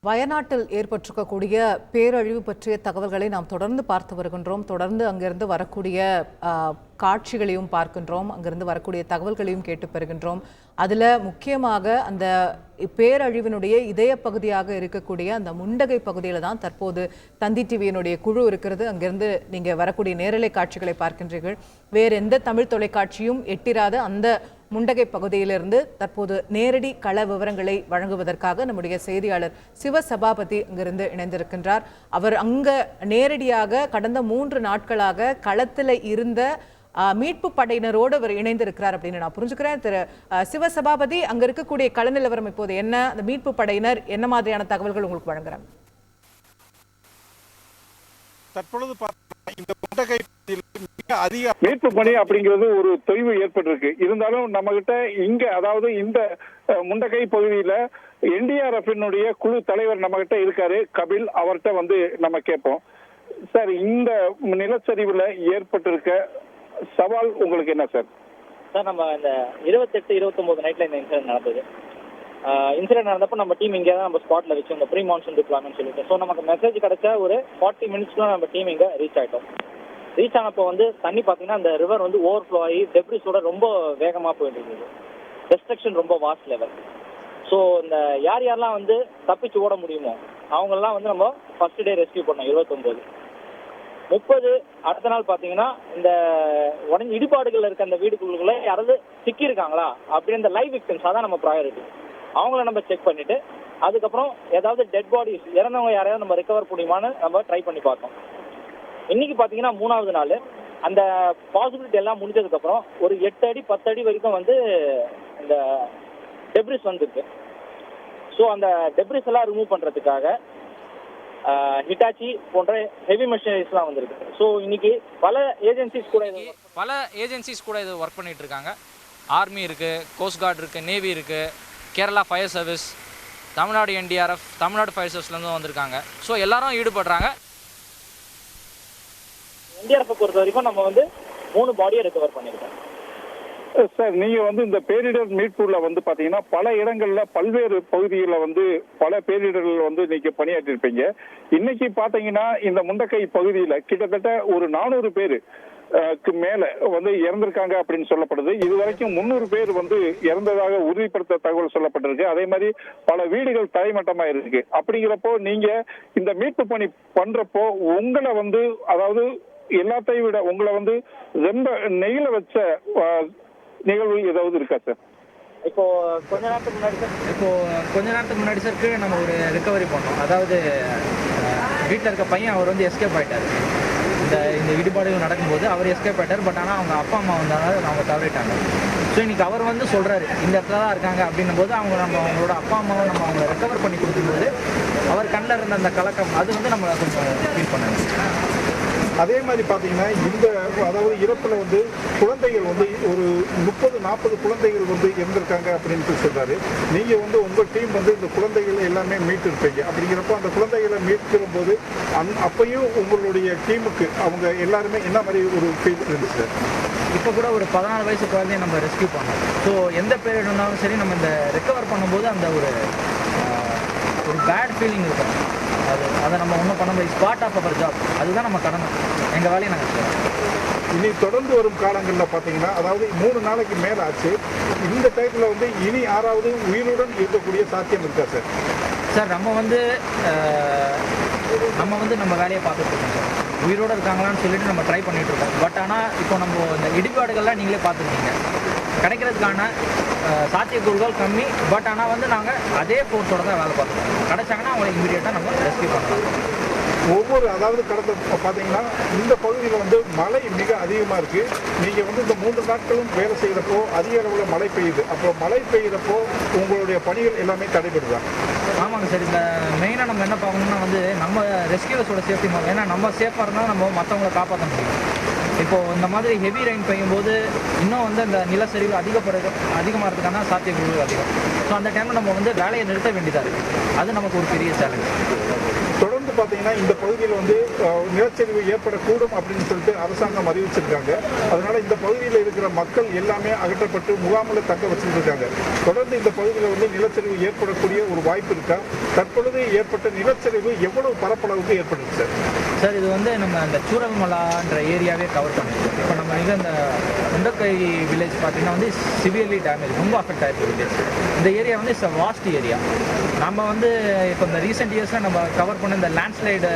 வயநாட்டில் ஏற்பட்டிருக்கக்கூடிய பேரழிவு பற்றிய தகவல்களை நாம் தொடர்ந்து பார்த்து வருகின்றோம். தொடர்ந்து அங்கிருந்து வரக்கூடிய காட்சிகளையும் பார்க்கின்றோம், அங்கிருந்து வரக்கூடிய தகவல்களையும் கேட்டு பெறுகின்றோம். அதில் முக்கியமாக அந்த பேரழிவினுடைய இதய பகுதியாக இருக்கக்கூடிய அந்த முண்டகை பகுதியில் தான் தற்போது தந்தி டிவியினுடைய குழு இருக்கிறது. அங்கிருந்து நீங்கள் வரக்கூடிய நேரலை காட்சிகளை பார்க்கின்றீர்கள். வேறு எந்த தமிழ் தொலைக்காட்சியும் எட்டிராத அந்த முண்டகை பகுதியிலிருந்து தற்போது நேரடி கள விவரங்களை வழங்குவதற்காக நம்முடைய செய்தியாளர் சிவசபாபதி அங்கிருந்து இணைந்திருக்கின்றார். அவர் அங்க நேரடியாக கடந்த 3 நாட்களாக களத்தில் இருந்த மீட்பு படையினரோடு அவர் இணைந்திருக்கிறார் அப்படின்னு நான் புரிஞ்சுக்கிறேன். திரு சிவசபாபதி, அங்க இருக்கக்கூடிய கள நிலவரம் இப்போது என்ன? அந்த மீட்பு படையினர் என்ன மாதிரியான தகவல்கள் உங்களுக்கு வழங்குறாங்க? தற்பொழுது இந்த முண்டகை அதிக மீட்பு பணி அப்படிங்கிறது ஒரு தொய்வு ஏற்பட்டிருக்கு. இருந்தாலும் நம்ம கிட்ட இங்க அதாவது இந்த முண்டகை பகுதியில என்டிஆர்எஃப் குழு தலைவர் நம்ம கிட்ட இருக்காரு, கபில். அவர்கிட்ட வந்து நம்ம கேட்போம். சார், இந்த நிலச்சரிவுல ஏற்பட்டிருக்க சவால் உங்களுக்கு என்ன சார்? சார், நம்ம இந்த 28, 29 நைட்ல இந்த இன்சிடென்ட் நடந்தது. இன்சிடென்ட் நடந்தப்போ நம்ம டீம் இங்கே தான் நம்ம ஸ்பாட்ல வச்சு இந்த ப்ரீ மான்சூன் டிப்ளாய்மெண்ட் சொல்லிட்டு, ஸோ நமக்கு மெசேஜ் கிடைச்ச ஒரு 40 மினிட்ஸ்க்குள்ள நம்ம டீம் இங்கே ரீச் ஆகிட்டோம். ரீச் ஆனப்போ வந்து தண்ணி பார்த்தீங்கன்னா அந்த ரிவர் வந்து ஓவர்ஃப்ளோ ஆகி டெப்ரிஸோட ரொம்ப வேகமாக போயிட்டு இருக்குது. டெஸ்ட்ரக்ஷன் ரொம்ப வாஸ்ட் லெவல். ஸோ இந்த யாரெல்லாம் வந்து தப்பிச்சு ஓட முடியுமோ அவங்கெல்லாம் வந்து நம்ம ஃபர்ஸ்ட் டே ரெஸ்கியூ பண்ணோம். 29, 30 அடுத்த நாள் பார்த்தீங்கன்னா இந்த உடஞ்சி இடிபாடுகள் இருக்க அந்த வீடுகளுக்குள்ள யாராவது சிக்கியிருக்காங்களா அப்படின்னு இந்த லைவ் விக்டிம்ஸ் அதான் நம்ம ப்ரையாரிட்டி. அவங்கள நம்ம செக் பண்ணிட்டு அதுக்கப்புறம் ஏதாவது டெட் பாடிஸ் இறந்தவங்க யாரையாவது நம்ம ரெக்கவர் முடியுமான்னு நம்ம ட்ரை பண்ணி பார்த்தோம். இன்னைக்கு பார்த்தீங்கன்னா 3வது நாள் அந்த பாசிபிலிட்டி எல்லாம் முடிஞ்சதுக்கப்புறம் ஒரு 8 அடி 10 அடி வரைக்கும் வந்து இந்த டெப்ரிஸ் வந்துருக்கு. ஸோ அந்த டெப்ரிஸ் எல்லாம் ரிமூவ் பண்ணுறதுக்காக ஹிட்டாச்சி போன்ற ஹெவி மெஷினரிஸ்லாம் வந்திருக்கு. ஸோ இன்னைக்கு பல ஏஜென்சிஸ் கூட இது ஒர்க் பண்ணிட்டு இருக்காங்க. ஆர்மி இருக்கு, கோஸ்ட் கார்டு இருக்கு, நேவி இருக்கு, Kerala fire service, Tamil Nadu NDRF, Tamil Nadu fire சர்வீஸ்லேருந்து வந்திருக்காங்க. ஸோ எல்லாரும் ஈடுபடுறாங்க. என்டிஆர்எஃப் பொறுத்த வரைக்கும் நம்ம வந்து 3 பாடியை ரெக்கவர் பண்ணியிருக்கோம். சார், நீங்க வந்து இந்த பேரிடர் மீட்புல வந்து பாத்தீங்கன்னா பல இடங்கள்ல பல்வேறு பகுதிகளில் வந்து பல பேரிடர்கள் வந்து இன்னைக்கு பணியாற்றிருப்பீங்க. இன்னைக்கு பாத்தீங்கன்னா இந்த முண்டக்கை பகுதியில கிட்டத்தட்ட ஒரு 400 பேரு மேல வந்து இறந்திருக்காங்க அப்படின்னு சொல்லப்படுது. இதுவரைக்கும் 300 பேர் வந்து இறந்ததாக உறுதிப்படுத்த தகவல் சொல்லப்பட்டிருக்கு. அதே மாதிரி பல வீடுகள் தரைமட்டமா இருக்கு. அப்படிங்கிறப்போ நீங்க இந்த மீட்பு பணி பண்றப்போ உங்களை வந்து அதாவது எல்லாத்தையும் விட உங்களை வந்து ரொம்ப நெகிழ வச்ச நிகழ்வு ஏதாவது இருக்கா சார்? இப்போ கொஞ்ச நேரத்துக்கு முன்னாடி சார் கீழே நம்ம ஒரு ரிகவரி பண்ணோம். அதாவது வீட்டில் இருக்க பையன் அவர் வந்து எஸ்கேப் ஆயிட்டார். இந்த இடிபாடுகள் நடக்கும்போது அவர் எஸ்கேப் ஆயிட்டார். பட் ஆனால் அவங்க அப்பா அம்மா வந்தாலும் அவங்க தவறிட்டாங்க. ஸோ இன்னைக்கு அவர் வந்து சொல்றாரு இந்த இடத்துல தான் இருக்காங்க அப்படின்னும் போது அவங்களோட அப்பா அம்மாவை நம்ம அவங்களை ரெக்கவர் பண்ணி கொடுக்கும்போது அவர் கண்ணில் இருந்த அந்த கலக்கம் அது வந்து நம்ம கொஞ்சம் ஃபீல் பண்ணாங்க. அதே மாதிரி பார்த்தீங்கன்னா இந்த அதாவது இறப்புல வந்து குழந்தைகள் வந்து ஒரு 30-40 குழந்தைகள் வந்து இறந்திருக்காங்க அப்படின்னு சொல்றாரு. நீங்க வந்து உங்க டீம் வந்து இந்த குழந்தைகள் எல்லாமே மீட்டு இருப்பீங்க. அப்படிங்கிறப்போ அந்த குழந்தைகளை மீட்கிற போது அப்பையும் உங்களுடைய டீமுக்கு அவங்க எல்லாருமே என்ன மாதிரி ஒரு ஃபீல் இருந்துச்சு? இப்போ கூட ஒரு 14 வயசு குழந்தைய நம்ம ரெஸ்கியூ பண்ணோம். ஸோ எந்த பீரியட் இருந்தாலும் சரி நம்ம இந்த ரெக்கவர் பண்ணும்போது அந்த ஒரு பேட் ஃபீலிங் இருக்கும். அதை நம்ம ஒன்றும் பண்ண முடியாது. பார்ட் ஆஃப் அவர் ஜாப். அதுதான் நம்ம கடமை. எங்கள் வேலையை நாங்கள் செய்யறோம். இனி தொடர்ந்து வரும் காலங்களில் பார்த்தீங்கன்னா அதாவது 3 நாளைக்கு மேலே ஆச்சு. இந்த டைத்தில் வந்து இனி 6வது உயிருடன் இருக்கக்கூடிய சாத்தியம் இருக்கா சார்? சார், நம்ம வந்து நம்ம வேலையை பார்த்துட்டு இருக்கோம் சார். உயிரோடு இருக்காங்களான்னு சொல்லிட்டு நம்ம ட்ரை பண்ணிட்டு இருக்கோம். பட் ஆனால் இப்போ நம்ம இந்த இடிபாடுகள்லாம் நீங்களே பார்த்துருக்கீங்க. கிடைக்கிறதுக்கான சாத்தியக்கூறுகள் கம்மி. பட் ஆனால் வந்து நாங்கள் அதே ஃபோர்ஸோட தான் வேலை பார்த்துருக்கோம். கிடைச்சாங்கன்னா அவங்களை இமீடியட்டாக நம்ம ரெஸ்கியூ பண்ணலாம். அதாவது கடந்த பார்த்தீங்கன்னா இந்த பகுதியில் வந்து மழை மிக அதிகமாக இருக்குது. நீங்கள் வந்து இந்த 3 நாட்களும் வேலை செய்கிறப்போ அதிக அளவில் மழை பெய்யுது. அப்போ மழை பெய்கிறப்போ உங்களுடைய பணிகள் எல்லாமே தடைபடுதா? ஆமாங்க சார். இந்த மெயினாக நம்ம என்ன பார்க்கணும்னா வந்து நம்ம ரெஸ்கியூவர்ஸோட சேஃப்டி மாதிரி. ஏன்னா நம்ம சேஃபாக இருந்தால் நம்ம மற்றவங்களை காப்பாற்ற முடியும். இப்போது இந்த மாதிரி ஹெவி ரெயின் பெய்யும்போது இன்னும் வந்து அந்த நிலச்சரிவு அதிகமாகிறதுக்கான சாத்தியக்கூறு அதிகம். ஸோ அந்த டைமில் நம்ம வந்து வேலையை நிறுத்த வேண்டியதாக இருக்குது. அது நமக்கு ஒரு பெரிய சேலஞ்ச். தொடர்ந்து பார்த்தீங்கன்னா இந்த பகுதியில் வந்து நிலச்சரிவு ஏற்படக்கூடும் அப்படின்னு சொல்லிட்டு அரசாங்கம் அறிவிச்சிருக்காங்க. அதனால இந்த பகுதியில் இருக்கிற மக்கள் எல்லாமே அகற்றப்பட்டு முகாமில் தக்க வச்சுருக்காங்க. தொடர்ந்து இந்த பகுதியில் வந்து நிலச்சரிவு ஏற்படக்கூடிய ஒரு வாய்ப்பு இருக்கா? தற்பொழுது ஏற்பட்ட நிலச்சரிவு எவ்வளவு பரப்பளவுக்கு ஏற்பட்டுச்சு சார்? இது வந்து நம்ம அந்த சூரல்மலான்ற ஏரியாவே கவர் பண்ணிருக்கோம். இப்போ நம்ம இங்கே இந்த முண்டக்கை வில்லேஜ் பார்த்தீங்கன்னா வந்து சிவியர்லி டேமேஜ், ரொம்ப அஃபெக்ட் ஆகிருக்கு வில்லேஜ். இந்த ஏரியா வந்து இட்ஸ் அ வாஸ்ட் ஏரியா. நம்ம வந்து இப்போ இந்த ரீசெண்ட் இயர்ஸில் நம்ம கவர் பண்ண இந்த லேண்ட்ஸ்லைடு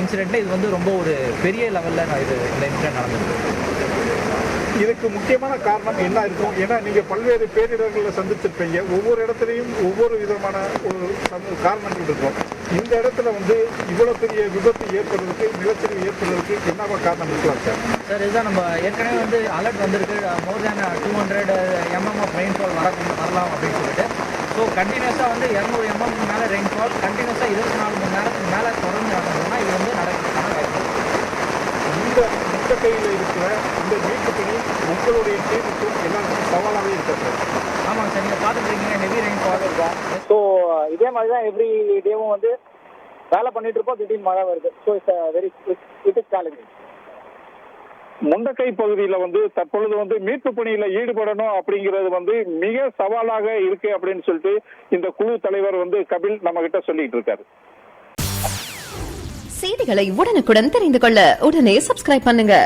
இன்சிடென்ட்டில் இது வந்து ரொம்ப ஒரு பெரிய லெவலில் இந்த இன்சிடென்ட் நடந்திருக்கு. இதுக்கு முக்கியமான காரணம் என்ன இருக்கும்? ஏன்னா நீங்கள் பல்வேறு பேரிடர்களை சந்திச்சிருப்பீங்க. ஒவ்வொரு இடத்துலையும் ஒவ்வொரு விதமான ஒரு காரணங்கள் இருக்கும். இந்த இடத்துல வந்து இவ்வளோ பெரிய விபத்து ஏற்படுறதுக்கு, நிலச்சரிவு ஏற்படுறதுக்கு என்னவா காரணம் இருக்கலாம் சார்? சார், இதுதான் நம்ம ஏற்கனவே வந்து அலர்ட் வந்திருக்கு, மோர் தேன் 200 mm ஆஃப் ரெயின்ஃபால் வரலாம் அப்படின்னு சொல்லிட்டு. ஸோ கண்டினியூஸாக வந்து 200 mm மேலே ரெயின்ஃபால் கண்டினியூஸாக 24 மணி நேரத்துக்கு மேலே தொடர்ந்து நடந்ததுன்னா இது வந்து நடக்கிறதுக்கான வாய்ப்பு. இந்த முட்டக்கையில் இருக்கிற இந்த மீட்பு பணி உங்களுடைய டீமுக்கும் எல்லாருக்கும் சவாலாகவே இருக்கிறது. ஆமாங்க சார், நீங்கள் பார்த்துருக்கீங்க ஹெவி ரெயின்ஃபால் இருக்கும். ஸோ இதே மாதிரி தான் எவ்ரி டேவும் வந்து வேலை பண்ணிட்டு இருப்போம், திடீர்னு மழை வருது. So it is challenging. Mundakkai பகுதியில வந்து தற்பொழுது வந்து மீட்பு பணியில ஈடுபடணும் அப்படிங்கிறது வந்து மிக சவாலாக இருக்கு அப்படின்னு சொல்லிட்டு இந்த குழு தலைவர் வந்து கபில் நம்ம கிட்ட சொல்லிட்டு இருக்காரு. செய்திகளை உடனுக்குடன் தெரிந்து கொள்ள உடனே சப்ஸ்கிரைப் பண்ணுங்க.